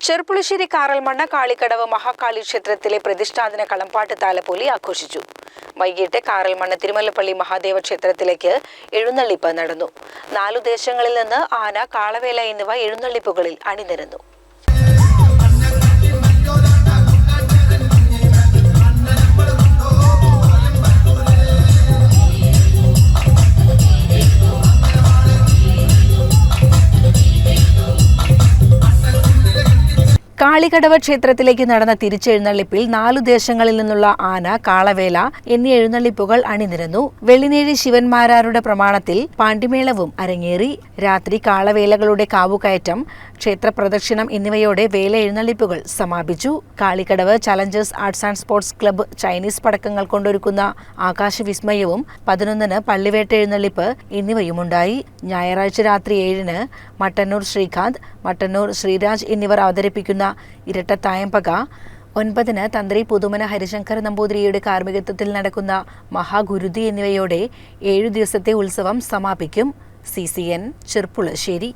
ചെർപ്പുളശ്ശേരി കാറൽമണ്ണ കാളിക്കടവ് മഹാകാളി ക്ഷേത്രത്തിലെ പ്രതിഷ്ഠാദിന കളംപാട്ട് താലപ്പൊലി ആഘോഷിച്ചു. വൈകിട്ട് കാറൽമണ്ണ തിരുമലപ്പള്ളി മഹാദേവ ക്ഷേത്രത്തിലേക്ക് എഴുന്നള്ളിപ്പ് നടന്നു. 4 ദേശങ്ങളിൽ നിന്ന് ആന, കാളവേല എന്നിവ എഴുന്നള്ളിപ്പുകളിൽ അണിനിരന്നു. കാളികടവ് ക്ഷേത്രത്തിലേക്ക് നടന്ന തിരിച്ചെഴുന്നള്ളിപ്പിൽ 4 ദേശങ്ങളിൽ നിന്നുള്ള ആന, കാളവേല എന്നീ എഴുന്നള്ളിപ്പുകൾ അണിനിരന്നു. വെള്ളിനേഴി ശിവന്മാരാരുടെ പ്രമാണത്തിൽ പാണ്ടിമേളവും അരങ്ങേറി. രാത്രി കാളവേലകളുടെ കാവുകയറ്റം, ക്ഷേത്രപ്രദക്ഷിണം എന്നിവയോടെ വേല എഴുന്നള്ളിപ്പുകൾ സമാപിച്ചു. Kalikadavu Challengers arts and sports club Chinese പടക്കങ്ങൾ കൊണ്ടൊരുക്കുന്ന ആകാശവിസ്മയവും, 11-ന് പള്ളിവേട്ട എഴുന്നള്ളിപ്പ് എന്നിവയുമുണ്ടായി. ഞായറാഴ്ച രാത്രി 7-ന് മട്ടന്നൂർ ശ്രീകാന്ത്, മട്ടന്നൂർ ശ്രീരാജ് എന്നിവർ അവതരിപ്പിക്കുന്ന ഇരട്ടത്തായമ്പക, 9-ന് തന്ത്രി പുതുമന ഹരിശങ്കർ നമ്പൂതിരിയുടെ കാർമ്മികത്വത്തിൽ നടക്കുന്ന മഹാഗുരുതി എന്നിവയോടെ 7 ദിവസത്തെ ഉത്സവം സമാപിക്കും. CCN ചെർപ്പുളശ്ശേരി.